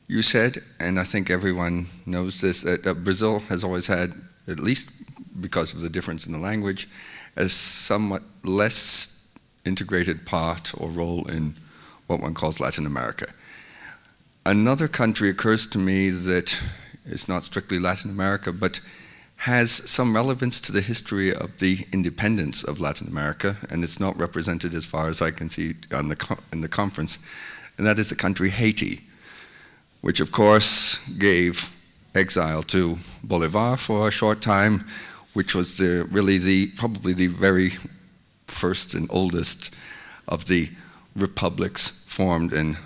You said, and I think everyone knows this, that Brazil has always had, at least because of the difference in the language, a somewhat less integrated part or role in what one calls Latin America. Another country occurs to me that is not strictly Latin America, but has some relevance to the history of the independence of Latin America, and it's not represented as far as I can see in the conference, and that is the country Haiti, which of course gave exile to Bolivar for a short time, which was probably the very first and oldest of the republics formed in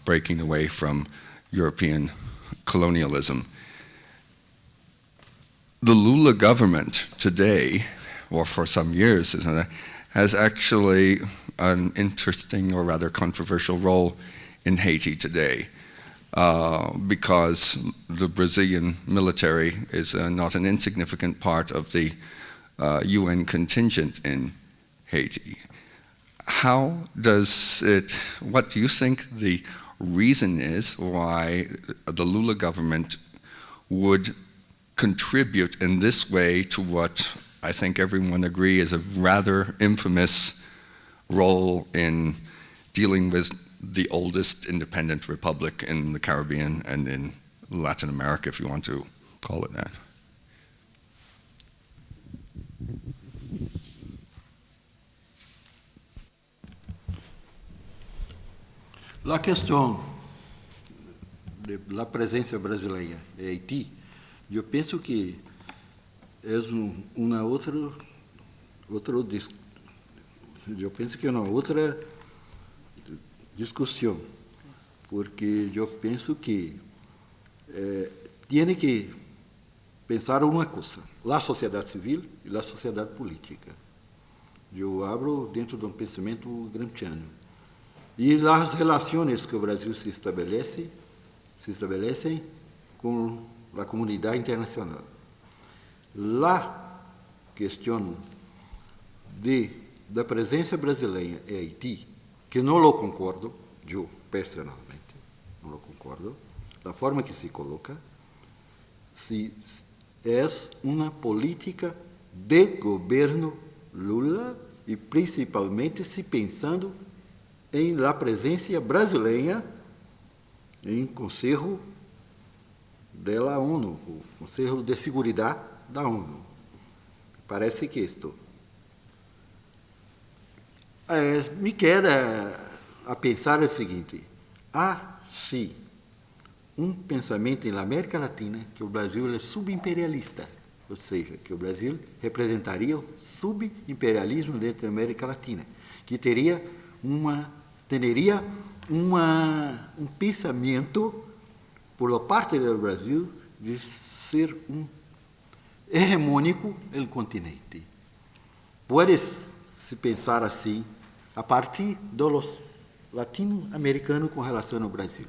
breaking away from European colonialism. The Lula government today, or for some years, has actually an interesting or rather controversial role in Haiti today, because the Brazilian military is not an insignificant part of the UN contingent in Haiti. What do you think the reason is why the Lula government would contribute in this way to what I think everyone agrees is a rather infamous role in dealing with the oldest independent republic in the Caribbean and in Latin America, if you want to call it that? La questão da presença brasileira em Haiti, eu penso que é uma outra discussão, porque eu penso que tem que pensar uma coisa, a sociedade civil e a sociedade política. Eu abro dentro de um pensamento gramsciano. E as relações que o Brasil se estabelecem com a comunidade internacional. A questão da presença brasileira em Haiti, que não lo concordo, eu personalmente não lo concordo, da forma que se coloca, é uma política de governo Lula e principalmente se pensando em la presença brasileira em Conselho da ONU, o Conselho de Seguridade da ONU. Parece que isto me queda a pensar o seguinte: há sim um pensamento na América Latina que o Brasil é subimperialista, ou seja, que o Brasil representaria o subimperialismo dentro da América Latina, que teria um pensamento por parte do Brasil de ser hegemônico no continente. Pode se pensar assim a partir dos latino-americanos com relação ao Brasil.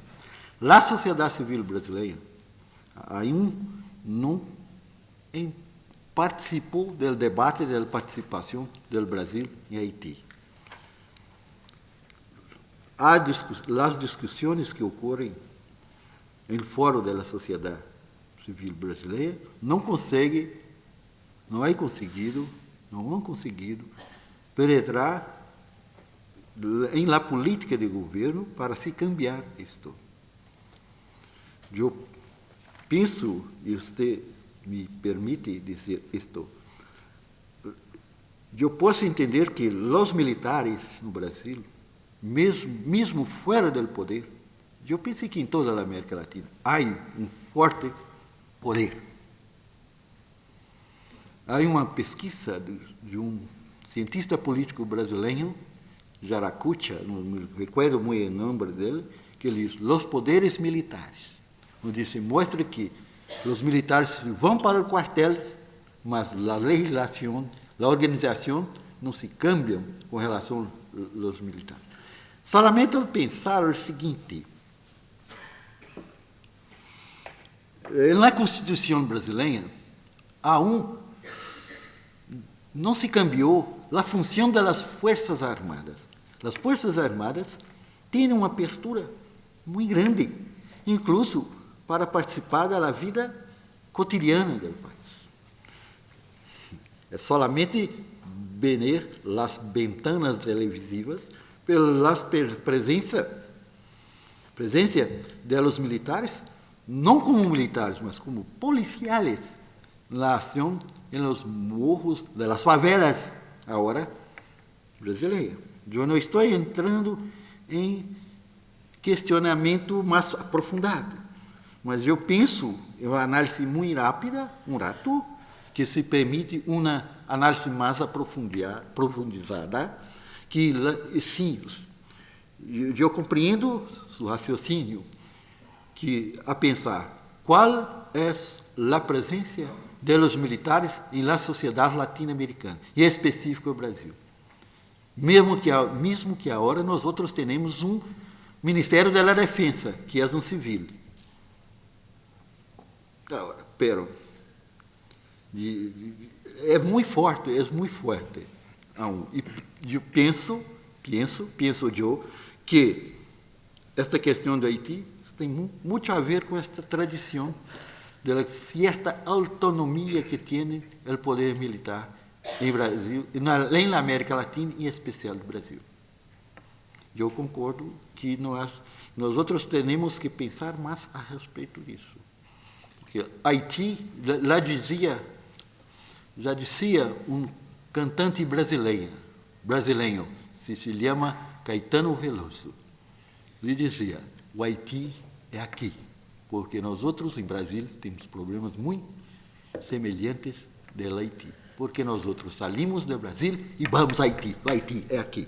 A sociedade civil brasileira não participou do debate da participação do Brasil em Haiti. As discussões que ocorrem no fórum da sociedade civil brasileira não han conseguido penetrar em la política de governo para se cambiar isto. Eu penso, e você me permite dizer isto, eu posso entender que os militares no Brasil, mesmo fora do poder, eu penso que em toda a América Latina há um forte poder. Há uma pesquisa de um cientista político brasileiro, Jaracucha, não me recordo muito o nome dele, que ele diz: os poderes militares, onde se mostra que os militares vão para o quartel, mas a legislação, a organização não se cambiam com relação aos militares. Solamente ao pensar o seguinte: na Constituição brasileira, não se cambiou a função das Forças Armadas. As Forças Armadas têm uma abertura muito grande incluso para participar da vida cotidiana do país. É solamente ver as ventanas televisivas pela presença de los militares, não como militares, mas como policiais, na ação em los morros de las favelas, agora brasileira. Eu não estou entrando em questionamento mais aprofundado, mas eu penso, é uma análise muito rápida, um rato, que se permite uma análise mais aprofundada, que sim, eu compreendo o raciocínio, que a pensar qual é a presença dos militares na sociedade latino-americana, e em específico o Brasil. Mesmo que agora nós outros temos um Ministério da Defesa, que é um civil. Pero é muito forte. E eu penso eu, que esta questão do Haiti tem muito a ver com esta tradição de certa autonomia que tem o poder militar em Brasil, na América Latina e em especial no Brasil. Eu concordo que nós outros temos que pensar mais a respeito disso. Porque Haiti, já dizia um cantante brasileiro, se chama Caetano Veloso. Ele dizia: o Haiti é aqui, porque nós outros em Brasil temos problemas muito semelhantes do Haiti, porque nós outros saímos do Brasil e vamos a Haiti. O Haiti é aqui.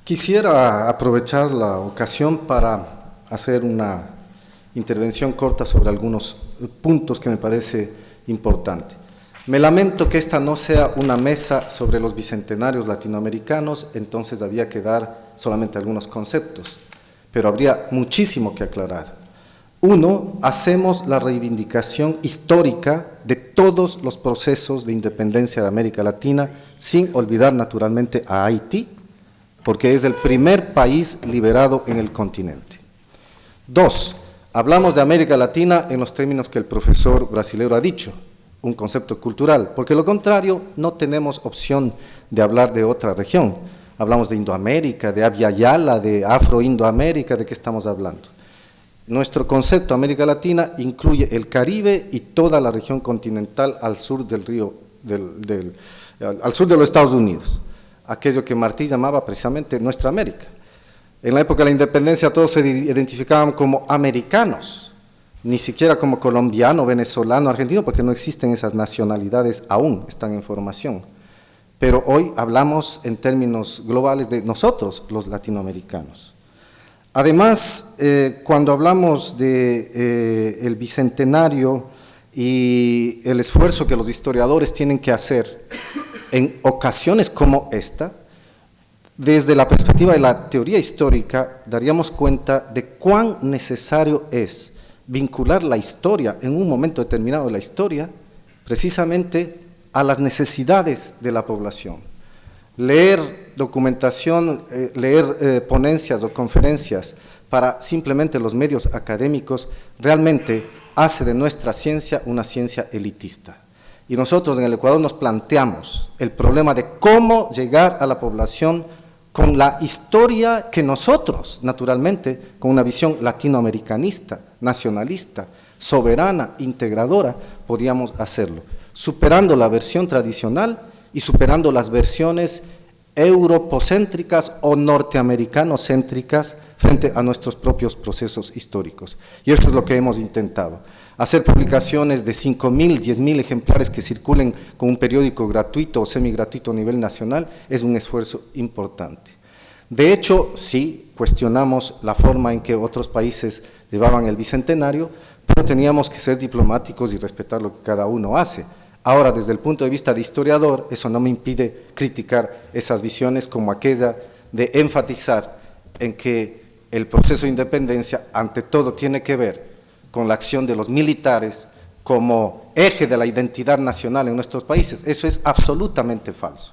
Quisiera aprovechar la ocasión para hacer una intervención corta sobre algunos puntos que me parece importante. Me lamento que esta no sea una mesa sobre los bicentenarios latinoamericanos, entonces había que dar solamente algunos conceptos, pero habría muchísimo que aclarar. Uno, hacemos la reivindicación histórica de todos los procesos de independencia de América Latina, sin olvidar naturalmente a Haití, porque es el primer país liberado en el continente. Dos, hablamos de América Latina en los términos que el profesor brasilero ha dicho, un concepto cultural, porque de lo contrario no tenemos opción de hablar de otra región. Hablamos de Indoamérica, de Abya Yala, de Afro-Indoamérica, ¿de qué estamos hablando? Nuestro concepto América Latina incluye el Caribe y toda la región continental al sur del río, al sur de los Estados Unidos, aquello que Martí llamaba precisamente nuestra América. En la época de la independencia todos se identificaban como americanos, ni siquiera como colombiano, venezolano, argentino, porque no existen esas nacionalidades aún, están en formación. Pero hoy hablamos en términos globales de nosotros, los latinoamericanos. Además, cuando hablamos de el bicentenario y el esfuerzo que los historiadores tienen que hacer en ocasiones como esta, desde la perspectiva de la teoría histórica, daríamos cuenta de cuán necesario es vincular la historia en un momento determinado de la historia, precisamente a las necesidades de la población. Leer documentación, leer ponencias o conferencias para simplemente los medios académicos realmente hace de nuestra ciencia una ciencia elitista. Y nosotros en el Ecuador nos planteamos el problema de cómo llegar a la población con la historia que nosotros, naturalmente, con una visión latinoamericanista, nacionalista, soberana, integradora, podíamos hacerlo, superando la versión tradicional y superando las versiones europocéntricas o norteamericanocéntricas frente a nuestros propios procesos históricos. Y eso es lo que hemos intentado. Hacer publicaciones de 5.000, 10.000 ejemplares que circulen con un periódico gratuito o semigratuito a nivel nacional es un esfuerzo importante. De hecho, sí, cuestionamos la forma en que otros países llevaban el bicentenario, pero teníamos que ser diplomáticos y respetar lo que cada uno hace. Ahora, desde el punto de vista de historiador, eso no me impide criticar esas visiones como aquella de enfatizar en que el proceso de independencia, ante todo, tiene que ver con la acción de los militares como eje de la identidad nacional en nuestros países. Eso es absolutamente falso.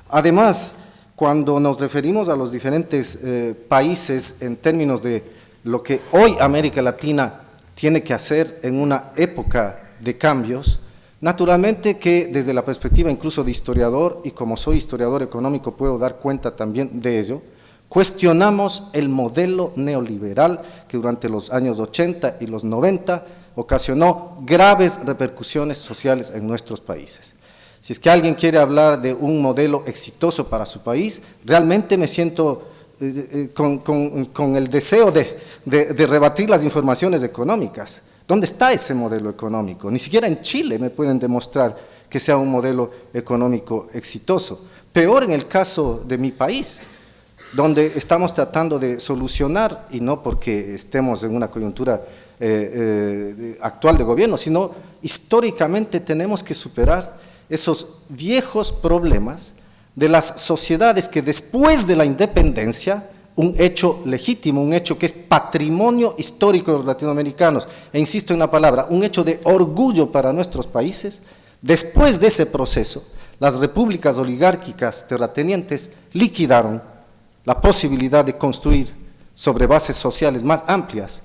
Además, cuando nos referimos a los diferentes países en términos de lo que hoy América Latina tiene que hacer en una época de cambios, naturalmente que desde la perspectiva incluso de historiador, y como soy historiador económico puedo dar cuenta también de ello, cuestionamos el modelo neoliberal que durante los años 80 y los 90 ocasionó graves repercusiones sociales en nuestros países. Si es que alguien quiere hablar de un modelo exitoso para su país, realmente me siento con el deseo de rebatir las informaciones económicas. ¿Dónde está ese modelo económico? Ni siquiera en Chile me pueden demostrar que sea un modelo económico exitoso. Peor en el caso de mi país, donde estamos tratando de solucionar, y no porque estemos en una coyuntura actual de gobierno, sino históricamente tenemos que superar esos viejos problemas de las sociedades que después de la independencia, un hecho legítimo, un hecho que es patrimonio histórico de los latinoamericanos, e insisto en la palabra, un hecho de orgullo para nuestros países, después de ese proceso, las repúblicas oligárquicas terratenientes liquidaron la posibilidad de construir sobre bases sociales más amplias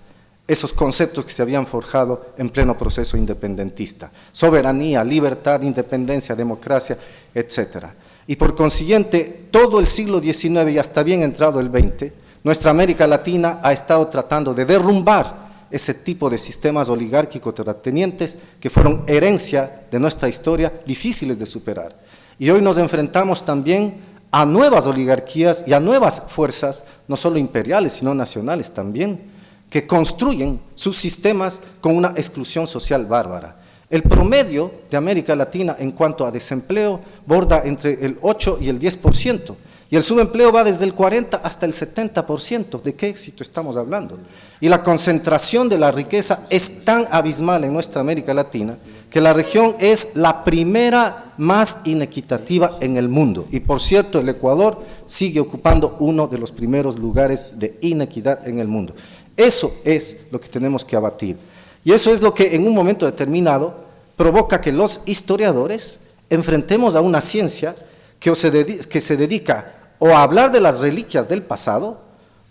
esos conceptos que se habían forjado en pleno proceso independentista: soberanía, libertad, independencia, democracia, etcétera. Y por consiguiente, todo el siglo XIX y hasta bien entrado el XX, nuestra América Latina ha estado tratando de derrumbar ese tipo de sistemas oligárquicos terratenientes que fueron herencia de nuestra historia, difíciles de superar. Y hoy nos enfrentamos también a nuevas oligarquías y a nuevas fuerzas, no solo imperiales, sino nacionales también, que construyen sus sistemas con una exclusión social bárbara. El promedio de América Latina en cuanto a desempleo borda entre el 8 y el 10%, y el subempleo va desde el 40 hasta el 70%. ¿De qué éxito estamos hablando? Y la concentración de la riqueza es tan abismal en nuestra América Latina que la región es la primera más inequitativa en el mundo. Y por cierto, el Ecuador sigue ocupando uno de los primeros lugares de inequidad en el mundo. Eso es lo que tenemos que abatir. Y eso es lo que en un momento determinado provoca que los historiadores enfrentemos a una ciencia que se dedica o a hablar de las reliquias del pasado,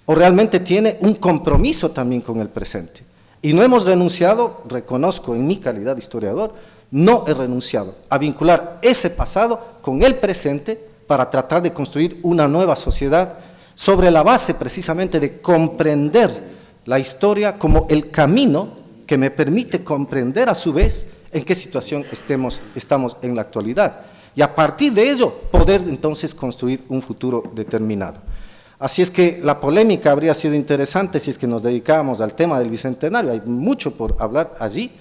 o realmente tiene un compromiso también con el presente. Y no hemos renunciado, reconozco en mi calidad de historiador, no he renunciado a vincular ese pasado con el presente para tratar de construir una nueva sociedad sobre la base precisamente de comprender la historia como el camino que me permite comprender a su vez en qué situación estamos en la actualidad. Y a partir de ello, poder entonces construir un futuro determinado. Así es que la polémica habría sido interesante si es que nos dedicábamos al tema del Bicentenario. Hay mucho por hablar allí,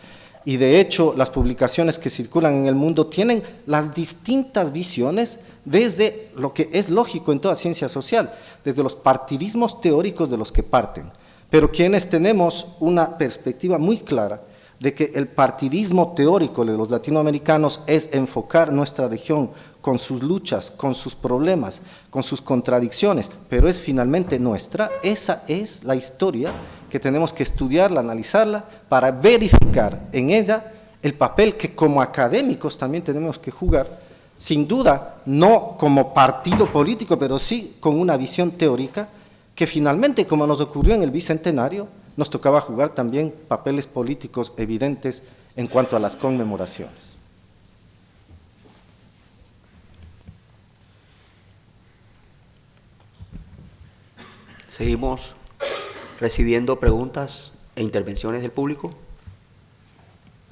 y de hecho las publicaciones que circulan en el mundo tienen las distintas visiones desde lo que es lógico en toda ciencia social, desde los partidismos teóricos de los que parten. Pero quienes tenemos una perspectiva muy clara de que el partidismo teórico de los latinoamericanos es enfocar nuestra región con sus luchas, con sus problemas, con sus contradicciones, pero es finalmente nuestra. Esa es la historia que tenemos que estudiarla, analizarla, para verificar en ella el papel que como académicos también tenemos que jugar, sin duda no como partido político, pero sí con una visión teórica, que finalmente, como nos ocurrió en el Bicentenario, nos tocaba jugar también papeles políticos evidentes en cuanto a las conmemoraciones. Seguimos recibiendo preguntas e intervenciones del público.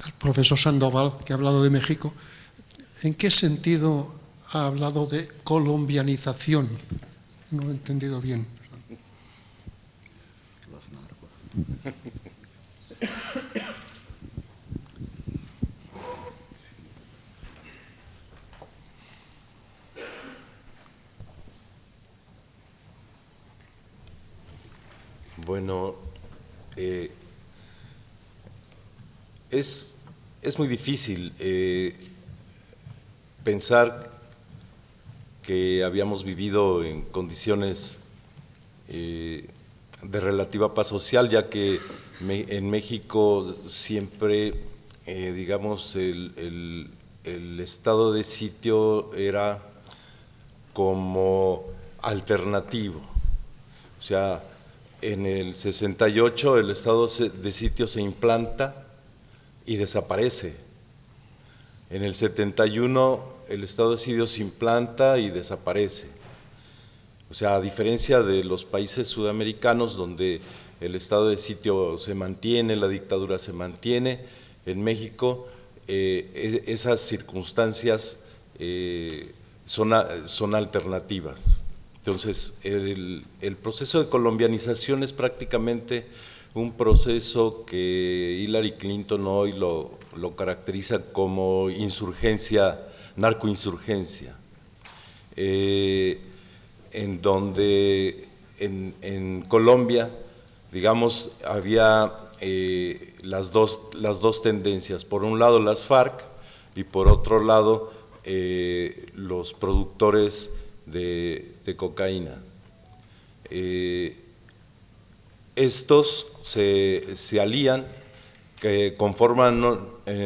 Al profesor Sandoval, que ha hablado de México, ¿en qué sentido ha hablado de colombianización? No lo he entendido bien. Bueno, es muy difícil pensar que habíamos vivido en condiciones de relativa paz social, ya que en México siempre, digamos, el estado de sitio era como alternativo. O sea, en el 68 el estado de sitio se implanta y desaparece. En el 71 el estado de sitio se implanta y desaparece. O sea, a diferencia de los países sudamericanos donde el estado de sitio se mantiene, la dictadura se mantiene, en México esas circunstancias son alternativas. Entonces, el proceso de colombianización es prácticamente un proceso que Hillary Clinton hoy lo caracteriza como insurgencia, narcoinsurgencia, en donde en Colombia, digamos, había las dos tendencias, por un lado las FARC y por otro lado los productores de cocaína. Estos se alían, que conforman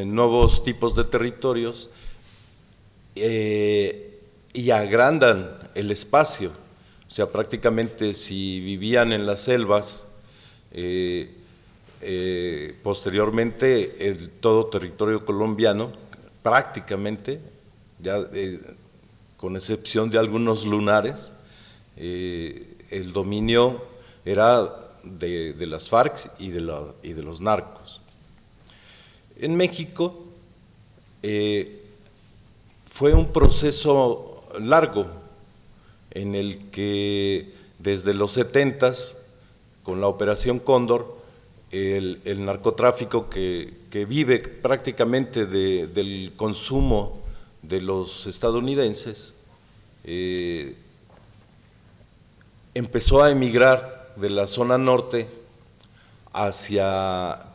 nuevos tipos de territorios y agrandan el espacio. O sea, prácticamente si vivían en las selvas, posteriormente todo territorio colombiano, prácticamente, ya con excepción de algunos lunares, el dominio era de las FARC y de los narcos. En México fue un proceso largo en el que desde los 70s, con la Operación Cóndor, el narcotráfico que vive prácticamente del consumo de los estadounidenses, empezó a emigrar de la zona norte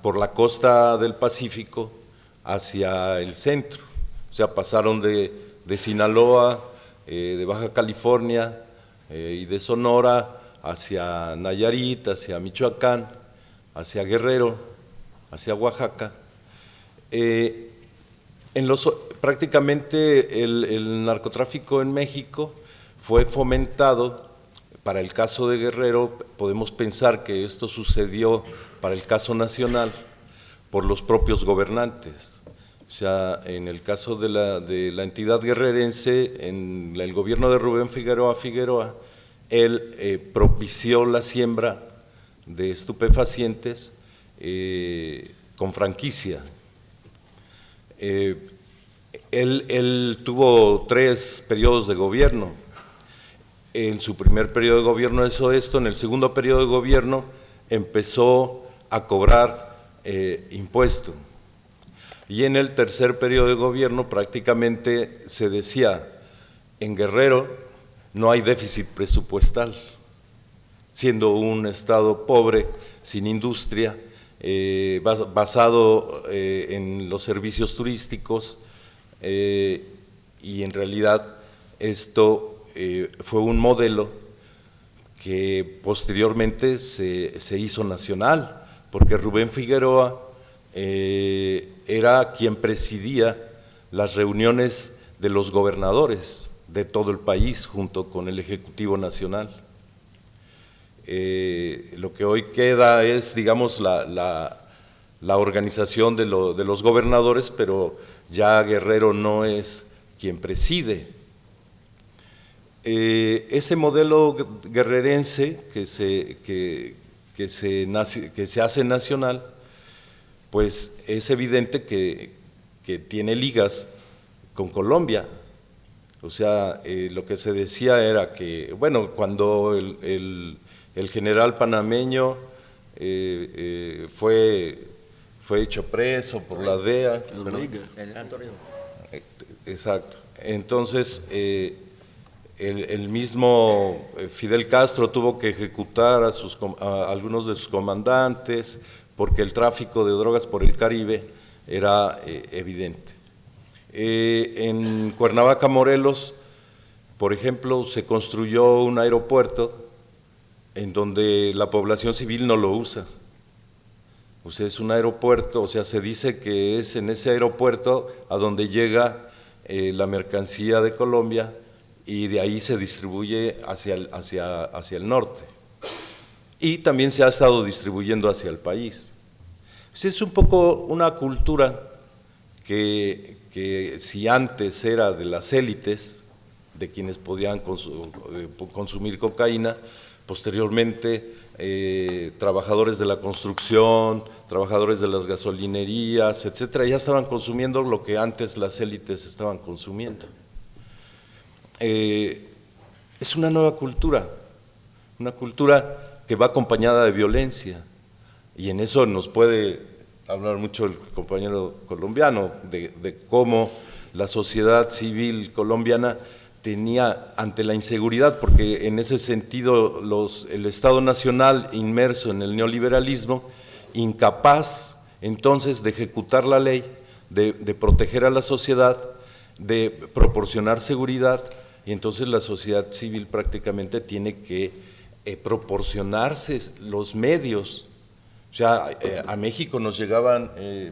por la costa del Pacífico hacia el centro. O sea, pasaron de Sinaloa, de Baja California y de Sonora hacia Nayarit, hacia Michoacán, hacia Guerrero, hacia Oaxaca. Prácticamente el narcotráfico en México fue fomentado. Para el caso de Guerrero, podemos pensar que esto sucedió para el caso nacional por los propios gobernantes. O sea, en el caso de la entidad guerrerense, en el gobierno de Rubén Figueroa, él propició la siembra de estupefacientes con franquicia. Él tuvo 3 periodos de gobierno. En su primer periodo de gobierno hizo esto, en el segundo periodo de gobierno empezó a cobrar impuesto. Y en el tercer periodo de gobierno prácticamente se decía, en Guerrero no hay déficit presupuestal, siendo un estado pobre, sin industria, basado en los servicios turísticos, y en realidad esto fue un modelo que posteriormente se hizo nacional, porque Rubén Figueroa era quien presidía las reuniones de los gobernadores de todo el país junto con el Ejecutivo Nacional. Lo que hoy queda es, digamos, la organización de los gobernadores, pero ya Guerrero no es quien preside. Ese modelo guerrerense que se hace nacional, pues es evidente que tiene ligas con Colombia. O sea, lo que se decía era que, bueno, cuando el general panameño fue hecho preso por la DEA. Exacto. Entonces, el mismo Fidel Castro tuvo que ejecutar a algunos de sus comandantes porque el tráfico de drogas por el Caribe era evidente. En Cuernavaca, Morelos, por ejemplo, se construyó un aeropuerto en donde la población civil no lo usa. O sea, es un aeropuerto, o sea, se dice que es en ese aeropuerto a donde llega la mercancía de Colombia y de ahí se distribuye hacia el norte. Y también se ha estado distribuyendo hacia el país. O sea, es un poco una cultura que si antes era de las élites, de quienes podían consumir cocaína, posteriormente trabajadores de la construcción, trabajadores de las gasolinerías, etcétera, ya estaban consumiendo lo que antes las élites estaban consumiendo. Es una nueva cultura, una cultura que va acompañada de violencia, y en eso nos puede hablar mucho el compañero colombiano, de cómo la sociedad civil colombiana tenía, ante la inseguridad, porque en ese sentido el Estado Nacional, inmerso en el neoliberalismo, incapaz entonces de ejecutar la ley, de proteger a la sociedad, de proporcionar seguridad, y entonces la sociedad civil prácticamente tiene que proporcionarse los medios. O sea, a México nos llegaban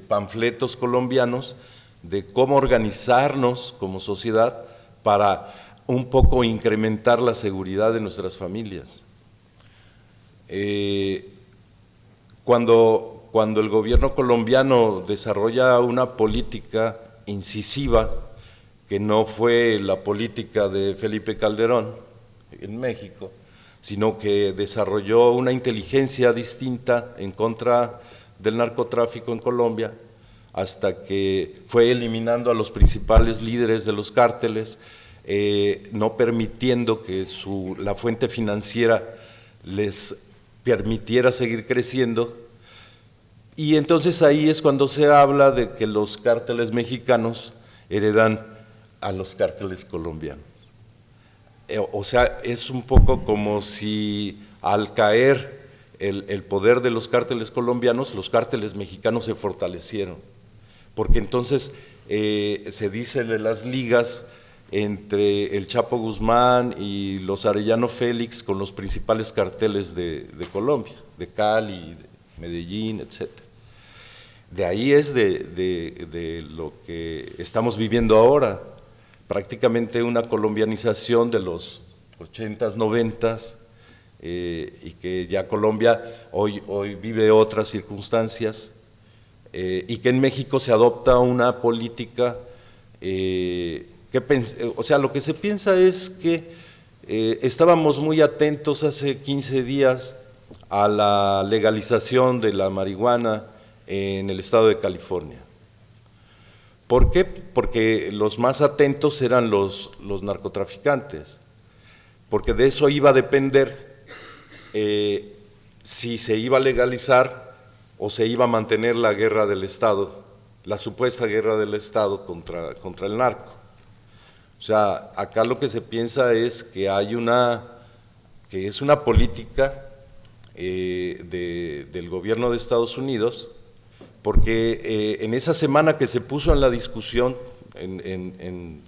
panfletos colombianos de cómo organizarnos como sociedad para un poco incrementar la seguridad de nuestras familias. Cuando el gobierno colombiano desarrolla una política incisiva, que no fue la política de Felipe Calderón en México, sino que desarrolló una inteligencia distinta en contra del narcotráfico en Colombia, hasta que fue eliminando a los principales líderes de los cárteles, no permitiendo que la fuente financiera les permitiera seguir creciendo. Y entonces ahí es cuando se habla de que los cárteles mexicanos heredan a los cárteles colombianos. O sea, es un poco como si al caer el poder de los cárteles colombianos, los cárteles mexicanos se fortalecieron, porque entonces se dice de las ligas entre el Chapo Guzmán y los Arellano Félix con los principales carteles de Colombia, de Cali, de Medellín, etc. De ahí es de lo que estamos viviendo ahora, prácticamente una colombianización de los 80s, 90s, y que ya Colombia hoy vive otras circunstancias, y que en México se adopta una política o sea, lo que se piensa es que estábamos muy atentos hace 15 días a la legalización de la marihuana en el estado de California. ¿Por qué? Porque los más atentos eran los narcotraficantes, porque de eso iba a depender si se iba a legalizar o se iba a mantener la guerra del Estado, la supuesta guerra del Estado contra el narco. O sea, acá lo que se piensa es que es una política del gobierno de Estados Unidos, porque en esa semana que se puso en la discusión en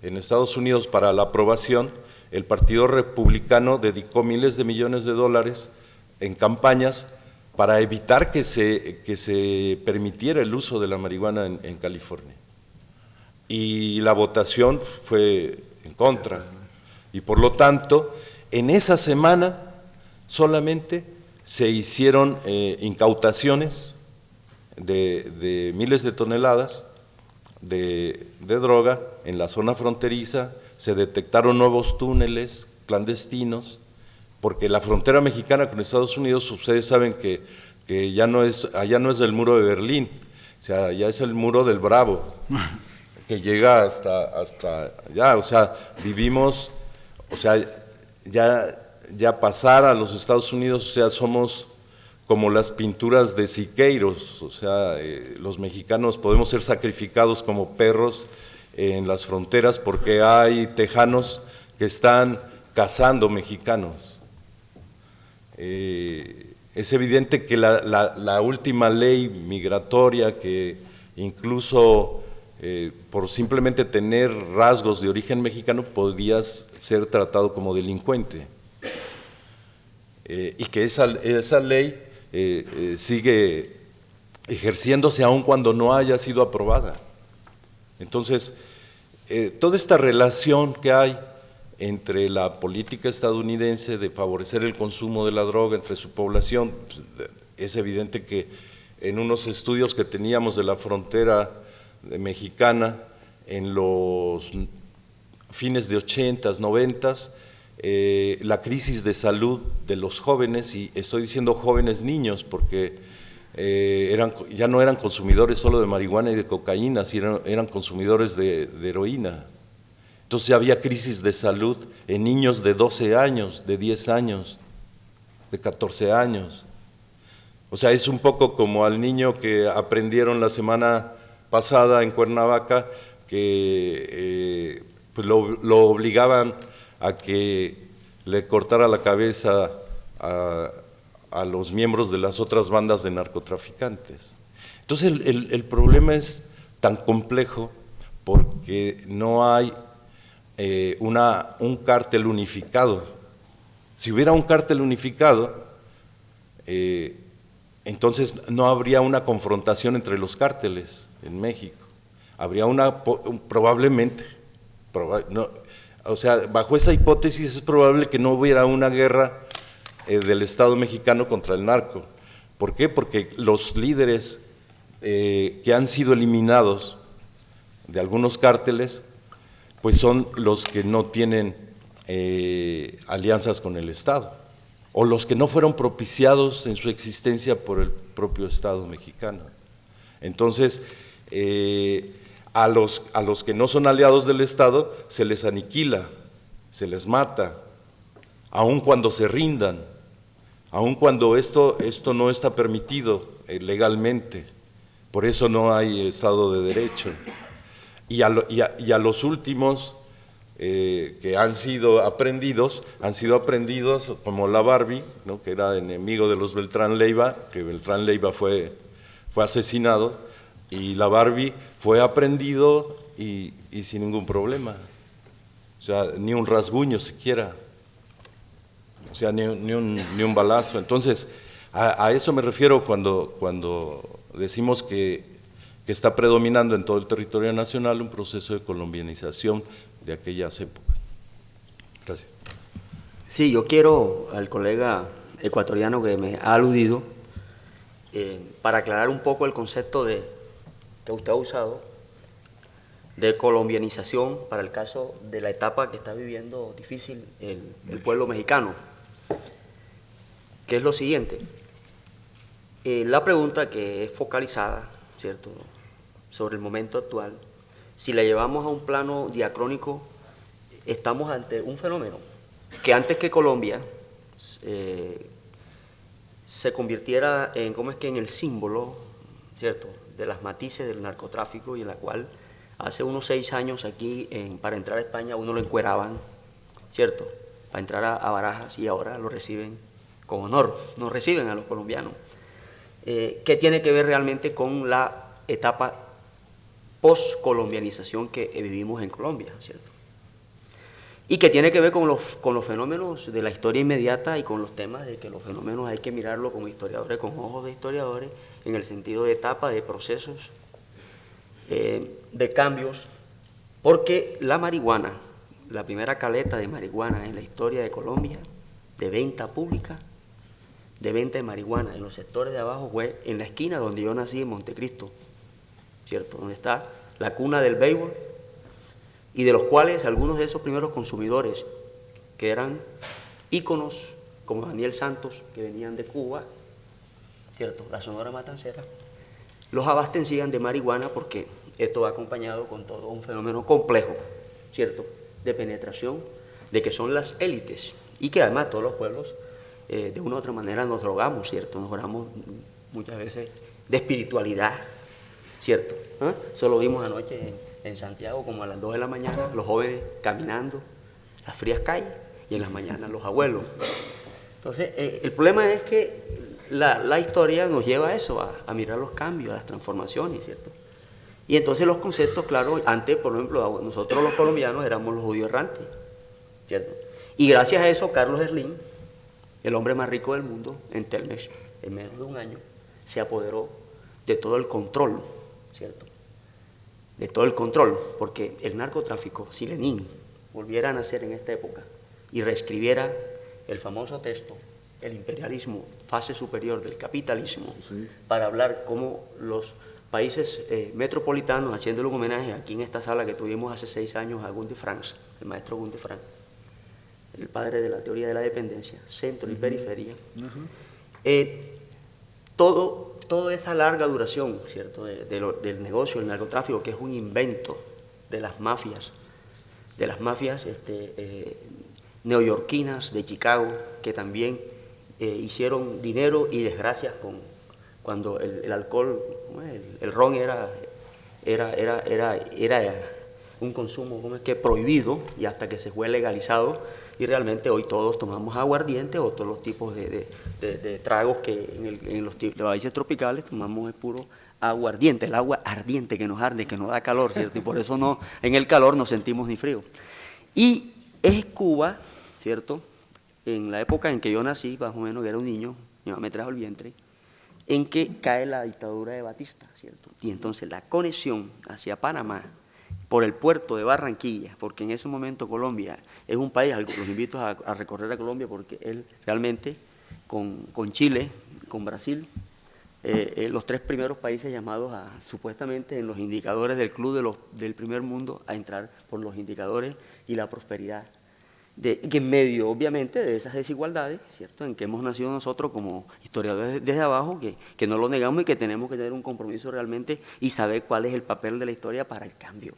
Estados Unidos para la aprobación, el Partido Republicano dedicó miles de millones de dólares en campañas para evitar que se permitiera el uso de la marihuana en California. Y la votación fue en contra. Y por lo tanto, en esa semana solamente se hicieron incautaciones de miles de toneladas de droga en la zona fronteriza, se detectaron nuevos túneles clandestinos, porque la frontera mexicana con Estados Unidos, ustedes saben que allá no es el muro de Berlín, o sea, ya es el muro del Bravo, que llega hasta allá. O sea, vivimos, o sea, ya pasar a los Estados Unidos, o sea, somos como las pinturas de Siqueiros, o sea, los mexicanos podemos ser sacrificados como perros en las fronteras porque hay tejanos que están cazando mexicanos. Es evidente que la última ley migratoria, que incluso por simplemente tener rasgos de origen mexicano podías ser tratado como delincuente. y que esa ley sigue ejerciéndose aun cuando no haya sido aprobada. Entonces, toda esta relación que hay entre la política estadounidense de favorecer el consumo de la droga entre su población, es evidente que en unos estudios que teníamos de la frontera mexicana en los fines de 80s, 90s, la crisis de salud de los jóvenes, y estoy diciendo jóvenes niños porque ya no eran consumidores solo de marihuana y de cocaína, sino eran consumidores de heroína. Entonces ya había crisis de salud en niños de 12 años, de 10 años, de 14 años. O sea, es un poco como al niño que aprendieron la semana pasada en Cuernavaca, que pues lo obligaban a que le cortara la cabeza a los miembros de las otras bandas de narcotraficantes. Entonces el problema es tan complejo porque no hay un cártel unificado. Si hubiera un cártel unificado, entonces no habría una confrontación entre los cárteles en México. Habría probablemente, o sea, bajo esa hipótesis es probable que no hubiera una guerra del Estado mexicano contra el narco. ¿Por qué? Porque los líderes que han sido eliminados de algunos cárteles, pues son los que no tienen alianzas con el Estado, o los que no fueron propiciados en su existencia por el propio Estado mexicano. Entonces, a los que no son aliados del Estado se les aniquila, se les mata, aun cuando se rindan, aun cuando esto no está permitido legalmente. Por eso no hay Estado de Derecho. Y a los últimos que han sido aprendidos como la Barbie, ¿no?, que era enemigo de los Beltrán Leiva, que Beltrán Leiva fue asesinado, y la Barbie fue aprendido y sin ningún problema. O sea, ni un rasguño siquiera, o sea, ni un balazo. Entonces, a eso me refiero cuando decimos que está predominando en todo el territorio nacional un proceso de colombianización de aquellas épocas. Gracias. Sí, yo quiero al colega ecuatoriano que me ha aludido, para aclarar un poco el concepto que usted ha usado de colombianización para el caso de la etapa que está viviendo difícil el pueblo mexicano, que es lo siguiente. La pregunta que es focalizada, ¿cierto?, sobre el momento actual, si la llevamos a un plano diacrónico, estamos ante un fenómeno que antes que Colombia se convirtiera en, en el símbolo, ¿cierto?, de las matices del narcotráfico, y en la cual hace unos 6 años aquí, para entrar a España, uno lo encueraban, ¿cierto?, para entrar a Barajas, y ahora lo reciben con honor, nos reciben a los colombianos. ¿Qué tiene que ver realmente con la etapa post-colombianización que vivimos en Colombia, ¿cierto? Y que tiene que ver con los fenómenos de la historia inmediata y con los temas de que los fenómenos hay que mirarlo como historiadores, con ojos de historiadores, en el sentido de etapa, de procesos, de cambios, porque la marihuana, la primera caleta de marihuana en la historia de Colombia, de venta pública, de venta de marihuana en los sectores de abajo, fue en la esquina donde yo nací, en Montecristo, ¿cierto?, donde está la cuna del béisbol, y de los cuales algunos de esos primeros consumidores, que eran íconos como Daniel Santos, que venían de Cuba, ¿cierto?, la Sonora Matancera, los abastecían de marihuana, porque esto va acompañado con todo un fenómeno complejo, ¿cierto?, de penetración, de que son las élites, y que además todos los pueblos de una u otra manera nos drogamos, ¿cierto?, nos drogamos muchas veces de espiritualidad, ¿cierto? Eso lo vimos anoche en Santiago, como a las 2 de la mañana, los jóvenes caminando las frías calles, y en las mañanas los abuelos. Entonces, el problema es que la historia nos lleva a eso, a mirar los cambios, a las transformaciones, ¿cierto? Y entonces los conceptos, claro, antes, por ejemplo, nosotros los colombianos éramos los judíos errantes, ¿cierto? Y gracias a eso, Carlos Slim, el hombre más rico del mundo, en Telmex, en menos de un año, se apoderó de todo el control, ¿cierto? De todo el control, porque el narcotráfico, si Lenin volviera a nacer en esta época y reescribiera el famoso texto, el imperialismo, fase superior del capitalismo, Sí. para hablar cómo los países metropolitanos, haciéndole un homenaje aquí en esta sala que tuvimos hace 6 años a Gunde Franz, el maestro Gunde Franz, el padre de la teoría de la dependencia, centro y periferia, toda esa larga duración, ¿cierto?, del negocio, del narcotráfico, que es un invento de las mafias neoyorquinas de Chicago, que también hicieron dinero y desgracias cuando el alcohol, el ron era un consumo prohibido, y hasta que se fue legalizado, y realmente hoy todos tomamos aguardiente o todos los tipos de tragos que en los países tropicales tomamos el puro aguardiente, el agua ardiente que nos arde, que nos da calor, ¿cierto? Y por eso no, en el calor no sentimos ni frío. Y es Cuba, ¿cierto?, en la época en que yo nací, más o menos, que era un niño, mi mamá me trajo el vientre, en que cae la dictadura de Batista, ¿cierto? Y entonces la conexión hacia Panamá por el puerto de Barranquilla, porque en ese momento Colombia es un país, los invito a recorrer a Colombia, porque él realmente con Chile, con Brasil, los 3 primeros países llamados supuestamente en los indicadores del club del primer mundo a entrar por los indicadores y la prosperidad, que en medio obviamente de esas desigualdades, ¿cierto?, en que hemos nacido nosotros como historiadores desde abajo, que no lo negamos y que tenemos que tener un compromiso realmente y saber cuál es el papel de la historia para el cambio,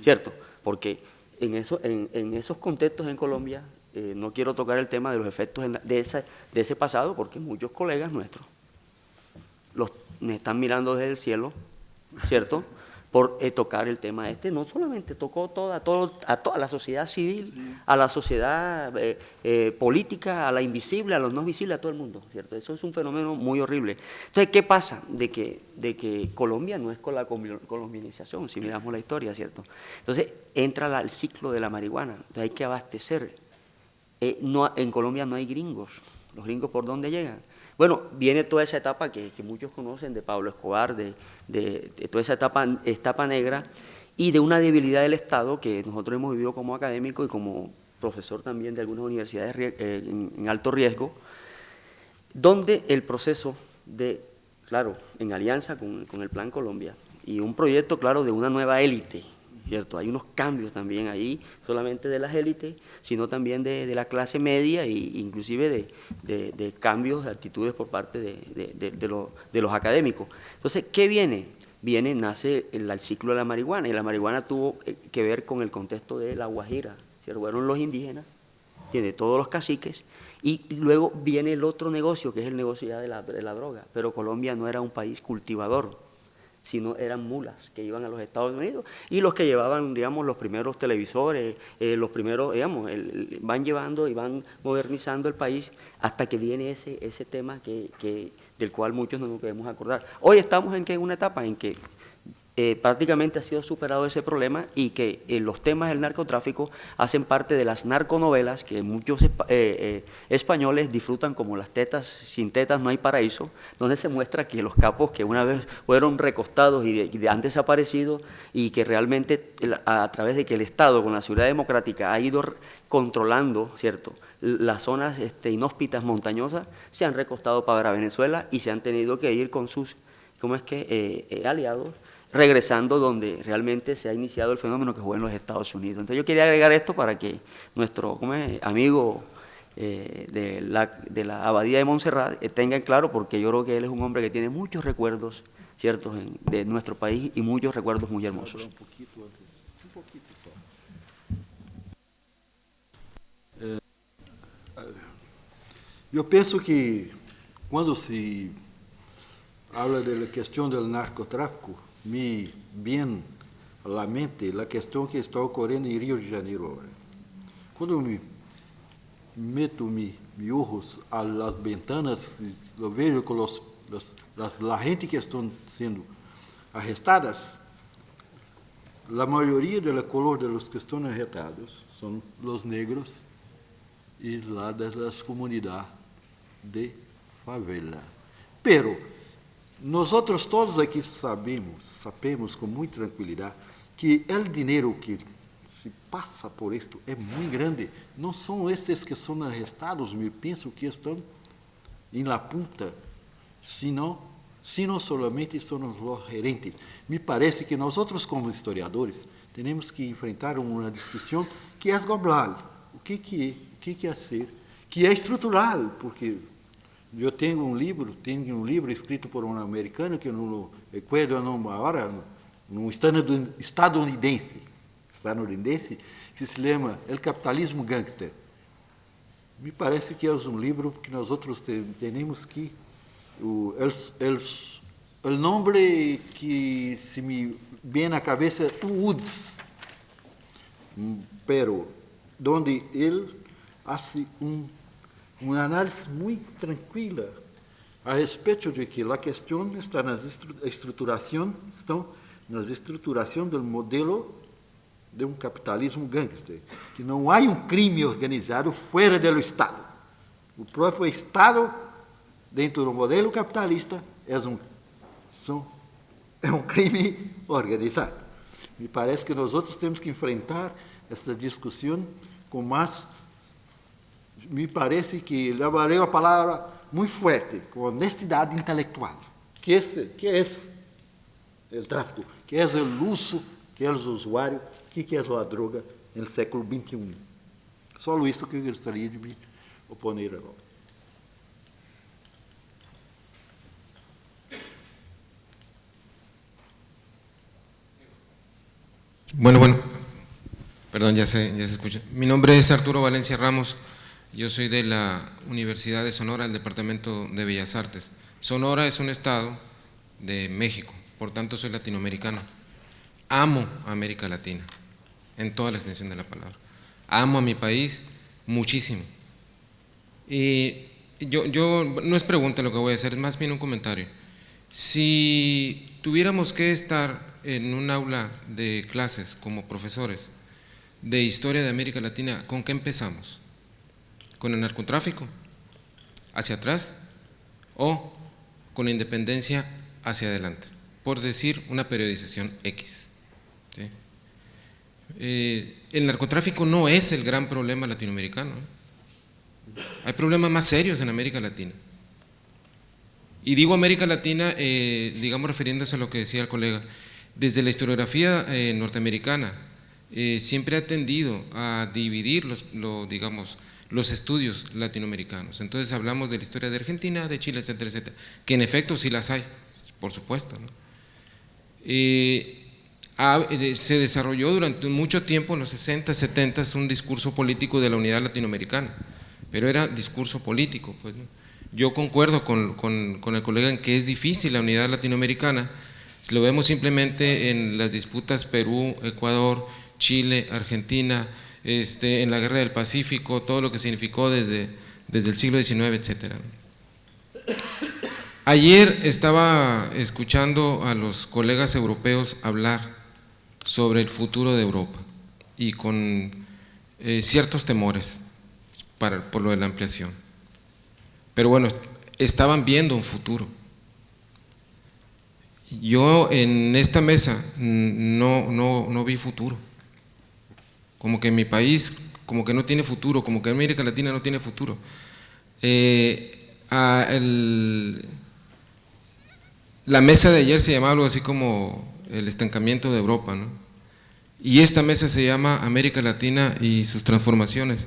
¿cierto? Porque en esos contextos en Colombia, no quiero tocar el tema de los efectos de ese pasado, porque muchos colegas nuestros me están mirando desde el cielo, ¿cierto?, por tocar el tema no solamente tocó a toda la sociedad civil, a la sociedad política, a la invisible, a los no visibles, a todo el mundo, ¿cierto? Eso es un fenómeno muy horrible. Entonces, ¿qué pasa? De que Colombia no es con la colombianización, si miramos la historia, ¿cierto? Entonces, entra el ciclo de la marihuana, entonces hay que abastecer. En Colombia no hay gringos. ¿Los gringos por dónde llegan? Bueno, viene toda esa etapa que muchos conocen de Pablo Escobar, de toda esa etapa negra, y de una debilidad del Estado que nosotros hemos vivido como académico y como profesor también de algunas universidades en alto riesgo, donde el proceso claro, en alianza con el Plan Colombia, y un proyecto, claro, de una nueva élite, ¿cierto? Hay unos cambios también ahí, solamente de las élites, sino también de la clase media, e inclusive de cambios de actitudes por parte de los académicos. Entonces, ¿qué viene? Nace el ciclo de la marihuana, y la marihuana tuvo que ver con el contexto de la Guajira, ¿cierto? Fueron los indígenas, de todos los caciques, y luego viene el otro negocio, que es el negocio ya de la droga, pero Colombia no era un país cultivador, sino eran mulas que iban a los Estados Unidos, y los que llevaban, digamos, los primeros televisores, los primeros, digamos, van llevando y van modernizando el país hasta que viene ese tema del cual muchos no nos queremos acordar. Hoy estamos en una etapa en que prácticamente ha sido superado ese problema, y que los temas del narcotráfico hacen parte de las narconovelas que muchos españoles disfrutan, como Las tetas, sin tetas no hay paraíso, donde se muestra que los capos que una vez fueron recostados y han desaparecido, y que realmente a través de que el Estado con la seguridad democrática ha ido controlando, ¿cierto?, las zonas inhóspitas montañosas, se han recostado para Venezuela y se han tenido que ir con sus aliados, regresando donde realmente se ha iniciado el fenómeno, que fue en los Estados Unidos. Entonces yo quería agregar esto para que nuestro amigo de la Abadía de Montserrat tenga en claro, porque yo creo que él es un hombre que tiene muchos recuerdos, ¿cierto?, de nuestro país, y muchos recuerdos muy hermosos. Eu penso que quando se habla da questão do narcotráfico, me vem à mente a questão que está ocorrendo em Rio de Janeiro agora. Quando eu me meto mis ojos a las ventanas, eu vejo que a gente que estão sendo arrestadas, a maioria da color de los que estão arrestados são os negros e lá das comunidades de favela. Pero nosotros todos aqui sabemos com muita tranquilidade que o dinheiro que se passa por isto é muito grande. Não são esses que são arrestados, me penso que estão em la punta, sino solamente são os gerentes. Me parece que nós outros, como historiadores, temos que enfrentar uma discussão que é global. O que é ser? Que é estrutural, porque eu tenho um livro escrito por um americano, que eu não recuerdo o nome agora, um estadunidense, que se chama El Capitalismo Gangster. Me parece que é um livro que nós outros temos que... O nome que se me vem na cabeça é Woods, pero onde ele faz uma análise muito tranquila a respeito de que a questão está na estruturação do modelo de um capitalismo gangster, que não há um crime organizado fora do Estado. O próprio Estado, dentro do modelo capitalista, é um crime organizado. Me parece que nós outros temos que enfrentar essa discussão com mais... Me parece que levarei uma palavra muito forte, com honestidade intelectual. Que é o tráfico, que é o uso, que é o usuário, que é a droga no século XXI. Só isso que eu gostaria de me opor agora. Bueno, perdón, ya se escucha. Mi nombre es Arturo Valencia Ramos, yo soy de la Universidad de Sonora, del Departamento de Bellas Artes. Sonora es un estado de México, por tanto soy latinoamericano. Amo a América Latina, en toda la extensión de la palabra. Amo a mi país muchísimo. Y yo no es pregunta lo que voy a hacer, es más bien un comentario. Si tuviéramos que estar en un aula de clases como profesores de historia de América Latina, ¿con qué empezamos? ¿Con el narcotráfico hacia atrás o con la independencia hacia adelante? Por decir una periodización X. ¿Sí? El narcotráfico no es el gran problema latinoamericano. Hay problemas más serios en América Latina. Y digo América Latina, digamos refiriéndose a lo que decía el colega, desde la historiografía norteamericana siempre ha tendido a dividir los estudios latinoamericanos. Entonces hablamos de la historia de Argentina, de Chile, etcétera, etcétera, que en efecto sí las hay, por supuesto, ¿no? Se desarrolló durante mucho tiempo, en los 60, 70, un discurso político de la unidad latinoamericana, pero era discurso político, pues, ¿no? Yo concuerdo con el colega en que es difícil la unidad latinoamericana. Lo vemos simplemente en las disputas Perú, Ecuador, Chile, Argentina, en la Guerra del Pacífico, todo lo que significó desde el siglo XIX, etcétera. Ayer estaba escuchando a los colegas europeos hablar sobre el futuro de Europa y con ciertos temores por lo de la ampliación. Pero bueno, estaban viendo un futuro. Yo en esta mesa no vi futuro. Como que mi país, como que no tiene futuro, como que América Latina no tiene futuro. La mesa de ayer se llamaba algo así como el estancamiento de Europa, ¿no? Y esta mesa se llama América Latina y sus transformaciones.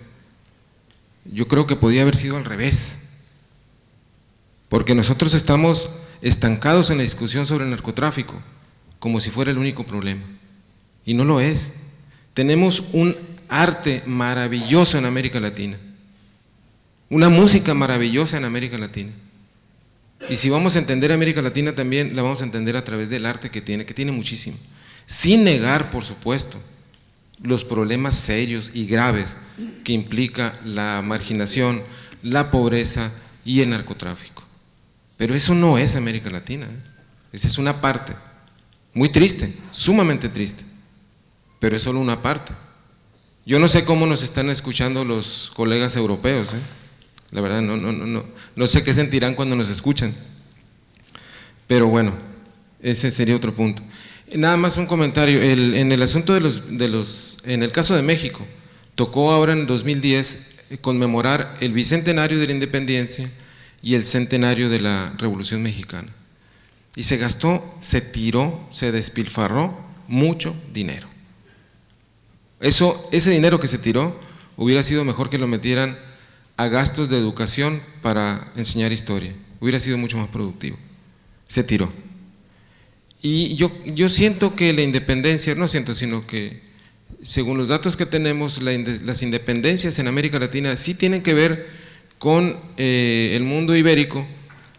Yo creo que podía haber sido al revés, porque nosotros estamos estancados en la discusión sobre el narcotráfico, como si fuera el único problema, y no lo es. Tenemos un arte maravilloso en América Latina, una música maravillosa en América Latina, y si vamos a entender América Latina también la vamos a entender a través del arte que tiene muchísimo, sin negar, por supuesto, los problemas serios y graves que implica la marginación, la pobreza y el narcotráfico. Pero eso no es América Latina, ¿eh? Esa es una parte, muy triste, sumamente triste, pero es solo una parte. Yo no sé cómo nos están escuchando los colegas europeos, ¿eh? La verdad, no sé qué sentirán cuando nos escuchan. Pero bueno, ese sería otro punto. Nada más un comentario. En el asunto en el caso de México, tocó ahora en 2010 conmemorar el bicentenario de la independencia y el centenario de la Revolución Mexicana. Y se gastó, se tiró, se despilfarró mucho dinero. Ese dinero que se tiró hubiera sido mejor que lo metieran a gastos de educación para enseñar historia. Hubiera sido mucho más productivo. Se tiró. Y yo siento que la independencia, no siento, sino que según los datos que tenemos, las independencias en América Latina sí tienen que ver con el mundo ibérico,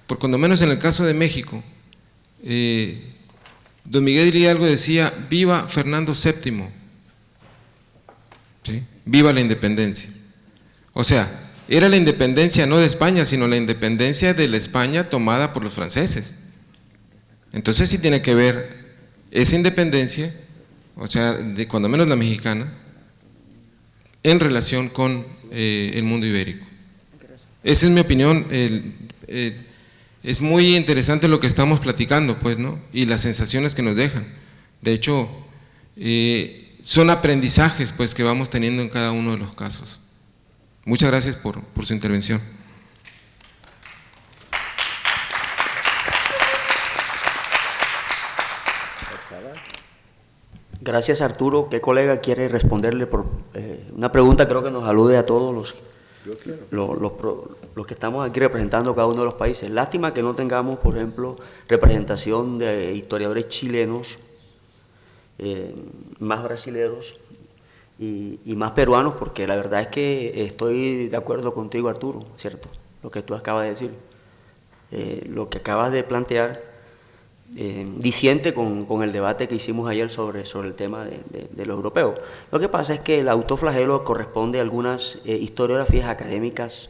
por cuando menos en el caso de México, don Miguel Hidalgo decía, viva Fernando VII, ¿sí? Viva la independencia. O sea, era la independencia no de España, sino la independencia de la España tomada por los franceses. Entonces sí tiene que ver esa independencia, o sea, de cuando menos la mexicana, en relación con el mundo ibérico. Esa es mi opinión. Es muy interesante lo que estamos platicando, pues, ¿no? Y las sensaciones que nos dejan. De hecho, son aprendizajes, pues, que vamos teniendo en cada uno de los casos. Muchas gracias por su intervención. Gracias, Arturo. ¿Qué colega quiere responderle por una pregunta? Creo que nos alude a todos los que estamos aquí representando cada uno de los países. Lástima que no tengamos, por ejemplo, representación de historiadores chilenos, más brasileños y más peruanos, porque la verdad es que estoy de acuerdo contigo, Arturo, ¿cierto? Lo que tú acabas de decir, lo que acabas de plantear. Disiente con el debate que hicimos ayer sobre el tema de los europeos. Lo que pasa es que el autoflagelo corresponde a algunas historiografías académicas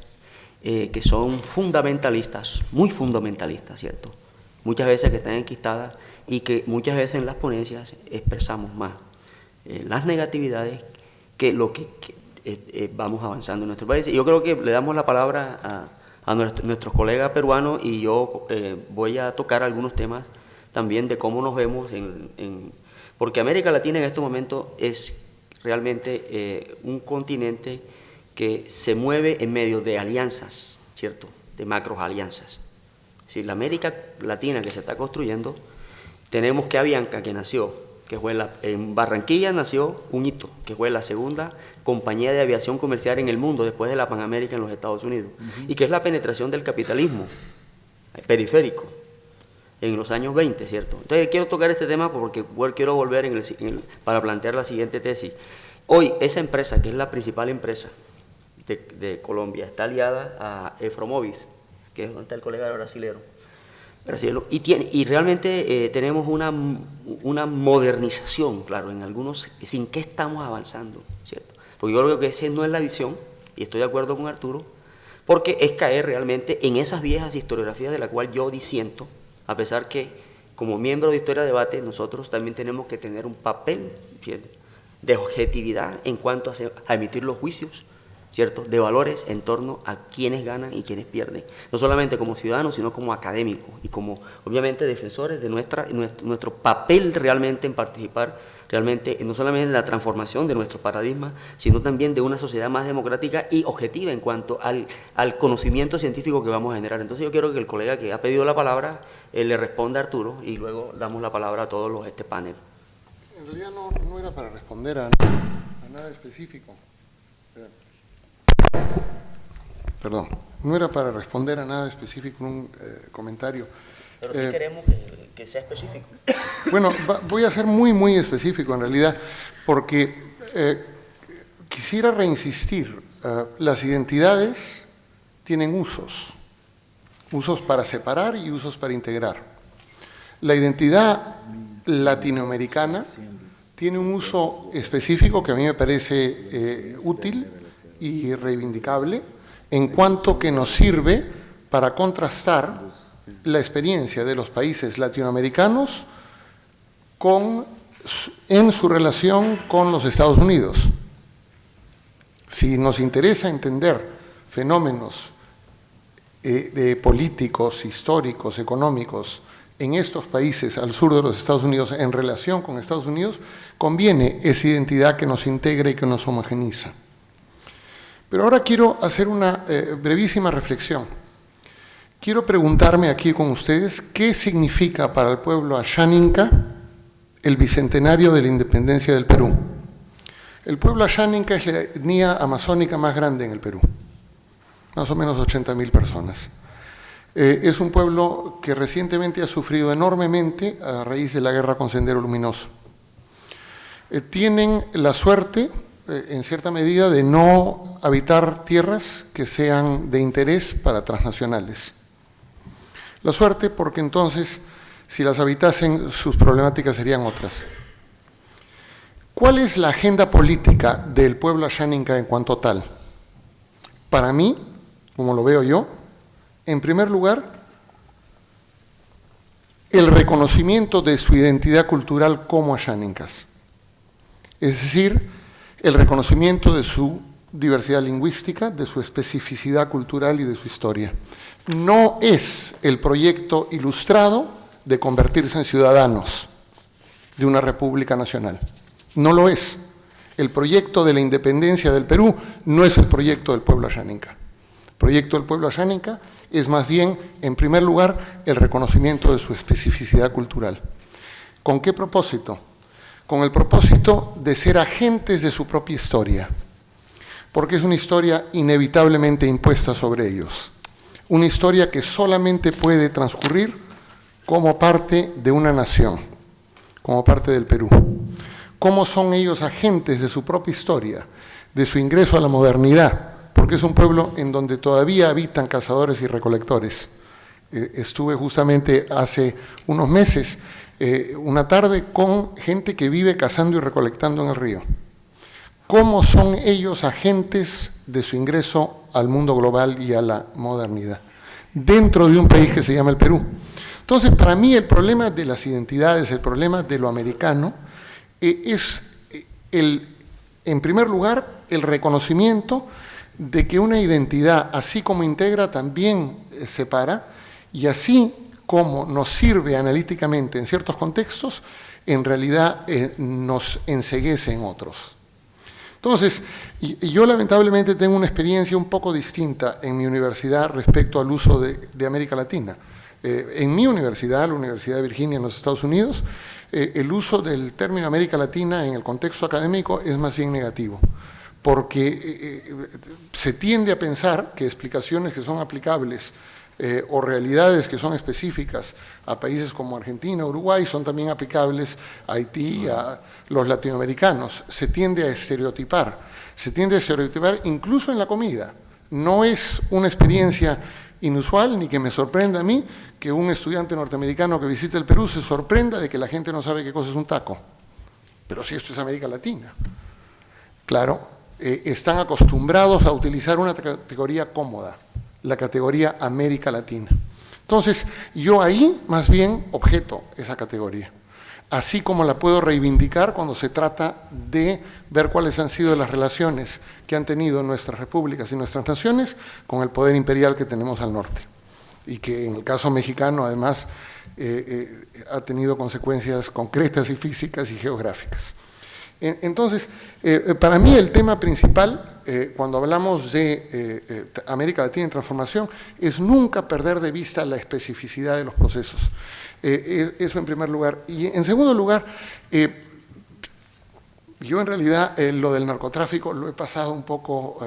que son fundamentalistas, muy fundamentalistas, ¿cierto? Muchas veces que están enquistadas y que muchas veces en las ponencias expresamos más las negatividades que lo que vamos avanzando en nuestro país. Y yo creo que le damos la palabra a nuestros colegas peruanos y yo voy a tocar algunos temas también de cómo nos vemos porque América Latina en este momento es realmente un continente que se mueve en medio de alianzas, ¿cierto? De macro alianzas. Si la América Latina que se está construyendo, tenemos que Avianca, que nació, que fue en Barranquilla nació un hito, que fue la segunda compañía de aviación comercial en el mundo después de la Pan América en los Estados Unidos, y que es la penetración del capitalismo periférico en los años 20, ¿cierto? Entonces quiero tocar este tema porque quiero volver para plantear la siguiente tesis. Hoy esa empresa, que es la principal empresa de Colombia, está aliada a Efromovis, que es donde está el colega brasilero, y realmente tenemos una modernización, claro, en algunos, sin qué estamos avanzando, ¿cierto? Porque yo creo que esa no es la visión, y estoy de acuerdo con Arturo, porque es caer realmente en esas viejas historiografías de las cuales yo disiento, a pesar que como miembro de Historia Debate nosotros también tenemos que tener un papel, ¿cierto?, de objetividad en cuanto a emitir los juicios, ¿cierto?, de valores en torno a quienes ganan y quienes pierden, no solamente como ciudadanos, sino como académicos y como, obviamente, defensores de nuestro papel realmente en participar, realmente, no solamente en la transformación de nuestro paradigma, sino también de una sociedad más democrática y objetiva en cuanto al conocimiento científico que vamos a generar. Entonces yo quiero que el colega que ha pedido la palabra le responda a Arturo y luego damos la palabra a todos este panel. En realidad no era para responder a nada específico. Perdón, no era para responder a nada específico en un comentario. Pero sí queremos que sea específico. Bueno, voy a ser muy específico en realidad, porque quisiera reinsistir. Las identidades tienen usos para separar y usos para integrar. La identidad latinoamericana tiene un uso específico que a mí me parece útil y reivindicable, en cuanto que nos sirve para contrastar la experiencia de los países latinoamericanos en su relación con los Estados Unidos. Si nos interesa entender fenómenos de políticos, históricos, económicos en estos países al sur de los Estados Unidos en relación con Estados Unidos, conviene esa identidad que nos integra y que nos homogeniza. Pero ahora quiero hacer una brevísima reflexión. Quiero preguntarme aquí con ustedes qué significa para el pueblo Ashaninka el bicentenario de la independencia del Perú. El pueblo Ashaninka es la etnia amazónica más grande en el Perú, más o menos 80.000 personas. Es un pueblo que recientemente ha sufrido enormemente a raíz de la guerra con Sendero Luminoso. Tienen la suerte, en cierta medida, de no habitar tierras que sean de interés para transnacionales. La suerte porque entonces, si las habitasen, sus problemáticas serían otras. ¿Cuál es la agenda política del pueblo Ashaninka en cuanto tal? Para mí, como lo veo yo, en primer lugar, el reconocimiento de su identidad cultural como Ashaninkas. Es decir, el reconocimiento de su diversidad lingüística, de su especificidad cultural y de su historia. No es el proyecto ilustrado de convertirse en ciudadanos de una república nacional. No lo es. El proyecto de la independencia del Perú no es el proyecto del pueblo Ashaninka. El proyecto del pueblo Ashaninka es más bien, en primer lugar, el reconocimiento de su especificidad cultural. ¿Con qué propósito? Con el propósito de ser agentes de su propia historia, porque es una historia inevitablemente impuesta sobre ellos, una historia que solamente puede transcurrir como parte de una nación, como parte del Perú. ¿Cómo son ellos agentes de su propia historia, de su ingreso a la modernidad? Porque es un pueblo en donde todavía habitan cazadores y recolectores. Estuve justamente hace unos meses, una tarde, con gente que vive cazando y recolectando en el río. ¿Cómo son ellos agentes de su ingreso al mundo global y a la modernidad? Dentro de un país que se llama el Perú. Entonces, para mí el problema de las identidades, el problema de lo americano, es, en primer lugar, el reconocimiento de que una identidad, así como integra, también separa, y así como nos sirve analíticamente en ciertos contextos, en realidad nos enceguece en otros. Entonces, yo lamentablemente tengo una experiencia un poco distinta en mi universidad respecto al uso de América Latina. En mi universidad, la Universidad de Virginia en los Estados Unidos, el uso del término América Latina en el contexto académico es más bien negativo, porque se tiende a pensar que explicaciones que son aplicables o realidades que son específicas a países como Argentina, Uruguay, son también aplicables a Haití, a los latinoamericanos. Se tiende a estereotipar incluso en la comida. No es una experiencia inusual, ni que me sorprenda a mí, que un estudiante norteamericano que visite el Perú se sorprenda de que la gente no sabe qué cosa es un taco. Pero si esto es América Latina. Claro, están acostumbrados a utilizar una categoría cómoda, la categoría América Latina. Entonces, yo ahí más bien objeto esa categoría, así como la puedo reivindicar cuando se trata de ver cuáles han sido las relaciones que han tenido nuestras repúblicas y nuestras naciones con el poder imperial que tenemos al norte, y que en el caso mexicano además ha tenido consecuencias concretas y físicas y geográficas. Entonces, para mí el tema principal, cuando hablamos de América Latina en transformación, es nunca perder de vista la especificidad de los procesos. Eso en primer lugar. Y en segundo lugar, yo en realidad lo del narcotráfico lo he pasado un poco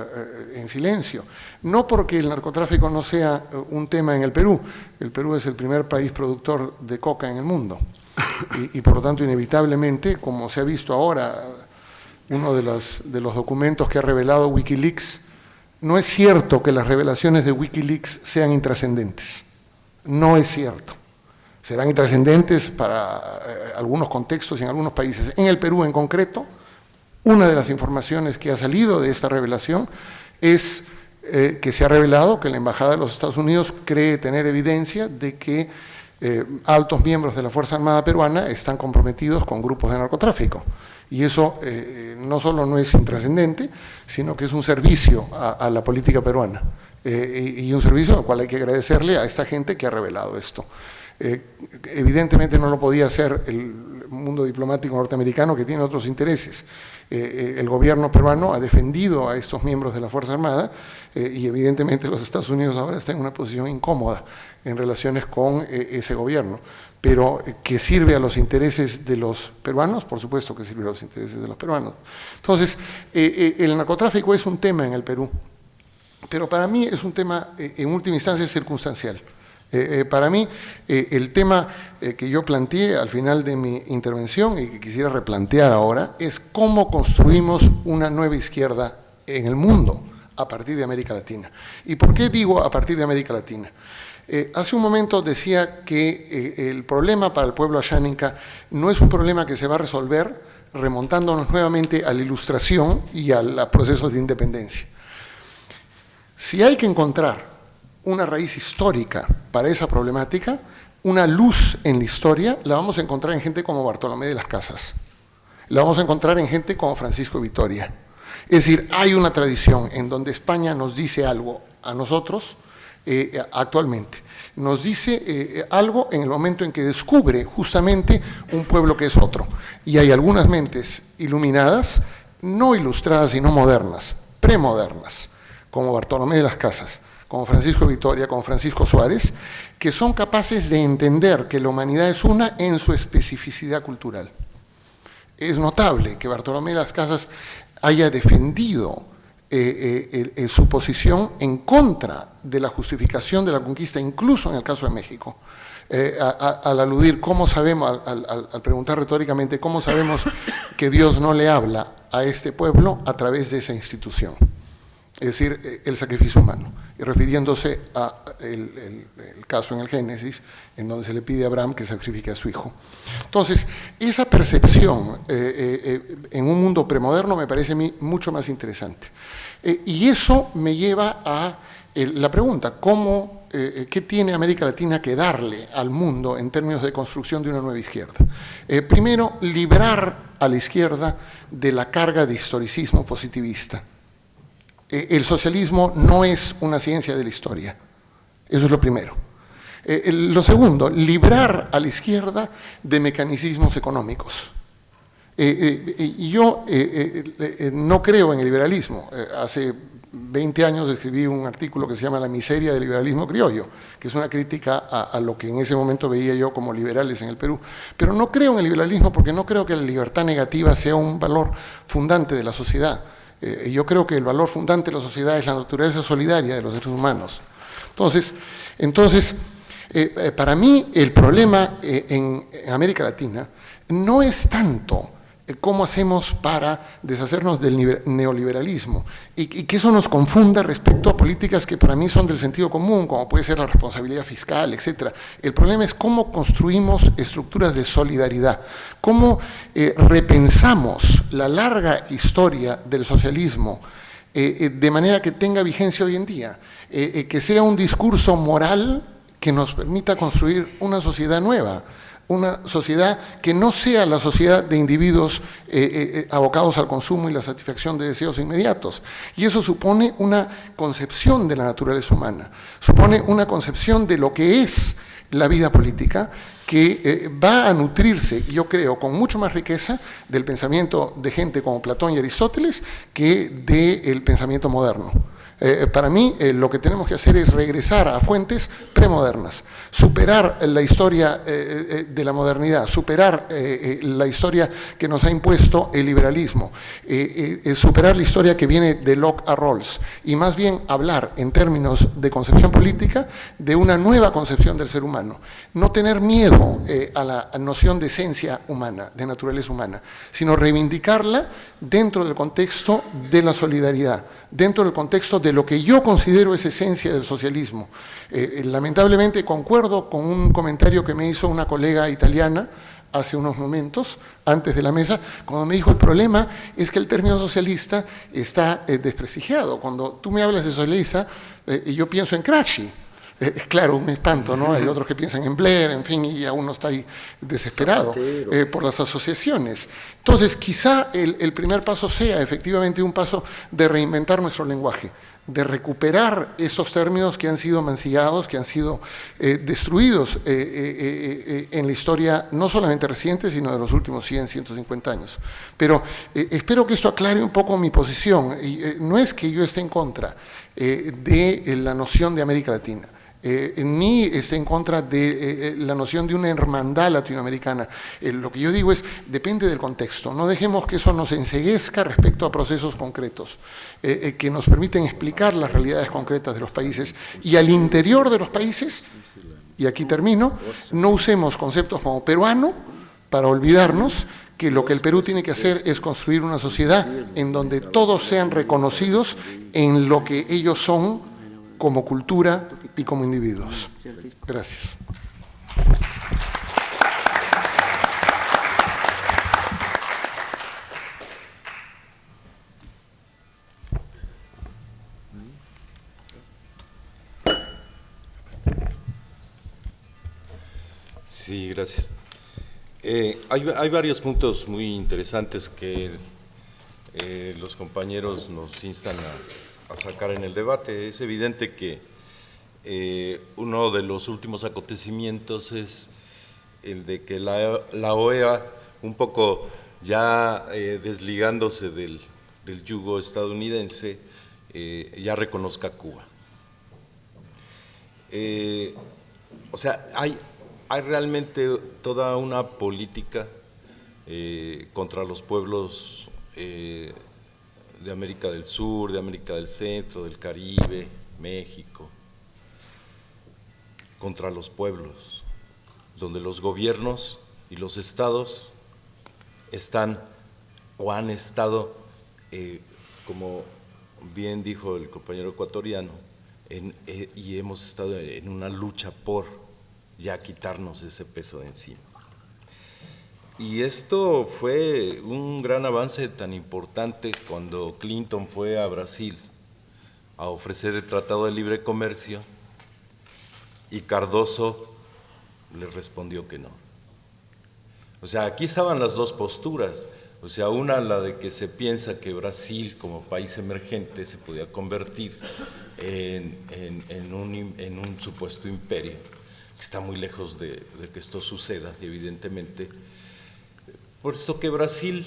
en silencio. No porque el narcotráfico no sea un tema en el Perú. El Perú es el primer país productor de coca en el mundo. Y por lo tanto, inevitablemente, como se ha visto ahora, uno de los documentos que ha revelado Wikileaks, no es cierto que las revelaciones de Wikileaks sean intrascendentes. No es cierto. Serán intrascendentes para algunos contextos y en algunos países. En el Perú en concreto, una de las informaciones que ha salido de esta revelación es que se ha revelado que la Embajada de los Estados Unidos cree tener evidencia de que altos miembros de la Fuerza Armada peruana están comprometidos con grupos de narcotráfico. Y eso no solo no es intrascendente, sino que es un servicio a la política peruana. y un servicio al cual hay que agradecerle a esta gente que ha revelado esto. Evidentemente no lo podía hacer el mundo diplomático norteamericano, que tiene otros intereses. El gobierno peruano ha defendido a estos miembros de la Fuerza Armada y evidentemente los Estados Unidos ahora están en una posición incómoda en relaciones con ese gobierno. Pero que sirve a los intereses de los peruanos, por supuesto que sirve a los intereses de los peruanos. Entonces, el narcotráfico es un tema en el Perú, pero para mí es un tema, en última instancia, circunstancial. Para mí, el tema que yo planteé al final de mi intervención y que quisiera replantear ahora es cómo construimos una nueva izquierda en el mundo a partir de América Latina. ¿Y por qué digo a partir de América Latina? Hace un momento decía que el problema para el pueblo ayánica no es un problema que se va a resolver remontándonos nuevamente a la Ilustración y a los procesos de independencia. Si hay que encontrar una raíz histórica para esa problemática, una luz en la historia, la vamos a encontrar en gente como Bartolomé de las Casas, la vamos a encontrar en gente como Francisco Vitoria. Es decir, hay una tradición en donde España nos dice algo a nosotros actualmente. Nos dice algo en el momento en que descubre justamente un pueblo que es otro. Y hay algunas mentes iluminadas, no ilustradas sino modernas, premodernas, como Bartolomé de las Casas, como Francisco Vitoria, como Francisco Suárez, que son capaces de entender que la humanidad es una en su especificidad cultural. Es notable que Bartolomé de las Casas haya defendido su posición en contra de la justificación de la conquista, incluso en el caso de México. Al aludir, ¿cómo sabemos, al preguntar retóricamente, cómo sabemos que Dios no le habla a este pueblo a través de esa institución? Es decir, el sacrificio humano, y refiriéndose al caso en el Génesis, en donde se le pide a Abraham que sacrifique a su hijo. Entonces, esa percepción en un mundo premoderno me parece a mí mucho más interesante. Y eso me lleva a la pregunta, ¿qué tiene América Latina que darle al mundo en términos de construcción de una nueva izquierda? Primero, librar a la izquierda de la carga de historicismo positivista. El socialismo no es una ciencia de la historia, eso es lo primero. Lo segundo, librar a la izquierda de mecanismos económicos. Yo no creo en el liberalismo. Hace 20 años escribí un artículo que se llama La miseria del liberalismo criollo, que es una crítica a lo que en ese momento veía yo como liberales en el Perú. Pero no creo en el liberalismo porque no creo que la libertad negativa sea un valor fundante de la sociedad. Yo creo que el valor fundante de la sociedad es la naturaleza solidaria de los seres humanos. Entonces para mí el problema en América Latina no es tanto cómo hacemos para deshacernos del neoliberalismo y que eso nos confunda respecto a políticas que para mí son del sentido común, como puede ser la responsabilidad fiscal, etc. El problema es cómo construimos estructuras de solidaridad, cómo repensamos la larga historia del socialismo de manera que tenga vigencia hoy en día, que sea un discurso moral que nos permita construir una sociedad nueva, una sociedad que no sea la sociedad de individuos abocados al consumo y la satisfacción de deseos inmediatos. Y eso supone una concepción de la naturaleza humana, supone una concepción de lo que es la vida política que va a nutrirse, yo creo, con mucho más riqueza del pensamiento de gente como Platón y Aristóteles que del pensamiento moderno. Para mí lo que tenemos que hacer es regresar a fuentes premodernas, superar la historia de la modernidad, superar la historia que nos ha impuesto el liberalismo, superar la historia que viene de Locke a Rawls y más bien hablar en términos de concepción política de una nueva concepción del ser humano. No tener miedo a la noción de esencia humana, de naturaleza humana, sino reivindicarla dentro del contexto de la solidaridad, dentro del contexto de lo que yo considero es esencia del socialismo. Lamentablemente concuerdo con un comentario que me hizo una colega italiana hace unos momentos, antes de la mesa, cuando me dijo el problema es que el término socialista está desprestigiado. Cuando tú me hablas de socialista, yo pienso en Gramsci. Es claro, un espanto, ¿no? Hay otros que piensan en Blair, en fin, y ya uno está ahí desesperado por las asociaciones. Entonces, quizá el primer paso sea efectivamente un paso de reinventar nuestro lenguaje, de recuperar esos términos que han sido mancillados, que han sido destruidos en la historia no solamente reciente, sino de los últimos 100, 150 años. Pero espero que esto aclare un poco mi posición. No es que yo esté en contra de la noción de América Latina, ni esté en contra de la noción de una hermandad latinoamericana. Lo que yo digo es, depende del contexto. No dejemos que eso nos enceguezca respecto a procesos concretos, que nos permiten explicar las realidades concretas de los países. Y al interior de los países, y aquí termino, no usemos conceptos como peruano para olvidarnos que lo que el Perú tiene que hacer es construir una sociedad en donde todos sean reconocidos en lo que ellos son como cultura y como individuos. Gracias. Sí, gracias. Hay varios puntos muy interesantes que los compañeros nos instan a sacar en el debate. Es evidente que uno de los últimos acontecimientos es el de que la OEA, un poco ya desligándose del yugo estadounidense, ya reconozca a Cuba. O sea, hay realmente toda una política contra los pueblos de América del Sur, de América del Centro, del Caribe, México, contra los pueblos, donde los gobiernos y los estados están o han estado, como bien dijo el compañero ecuatoriano, y hemos estado en una lucha por ya quitarnos ese peso de encima. Y esto fue un gran avance tan importante cuando Clinton fue a Brasil a ofrecer el Tratado de Libre Comercio y Cardoso le respondió que no. O sea, aquí estaban las dos posturas. O sea, una, la de que se piensa que Brasil como país emergente se podía convertir en un supuesto imperio, que está muy lejos de que esto suceda, evidentemente. Por eso que Brasil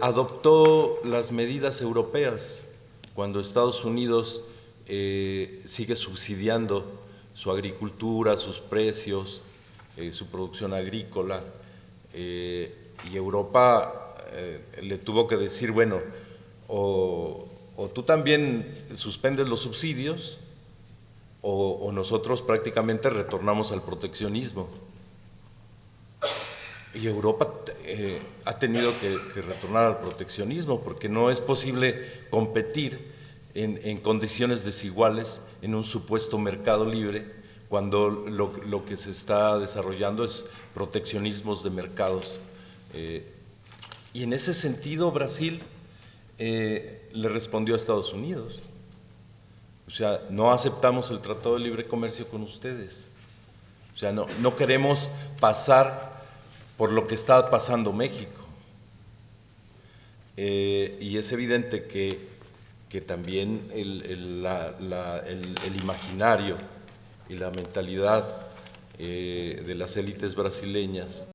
adoptó las medidas europeas cuando Estados Unidos sigue subsidiando su agricultura, sus precios, su producción agrícola, y Europa le tuvo que decir, bueno, o tú también suspendes los subsidios, o nosotros prácticamente retornamos al proteccionismo. Y Europa ha tenido que retornar al proteccionismo porque no es posible competir en condiciones desiguales en un supuesto mercado libre cuando lo que se está desarrollando es proteccionismos de mercados. Y en ese sentido Brasil le respondió a Estados Unidos. O sea, no aceptamos el Tratado de Libre Comercio con ustedes. O sea, no queremos pasar por lo que está pasando México. Y es evidente que también el imaginario y la mentalidad de las élites brasileñas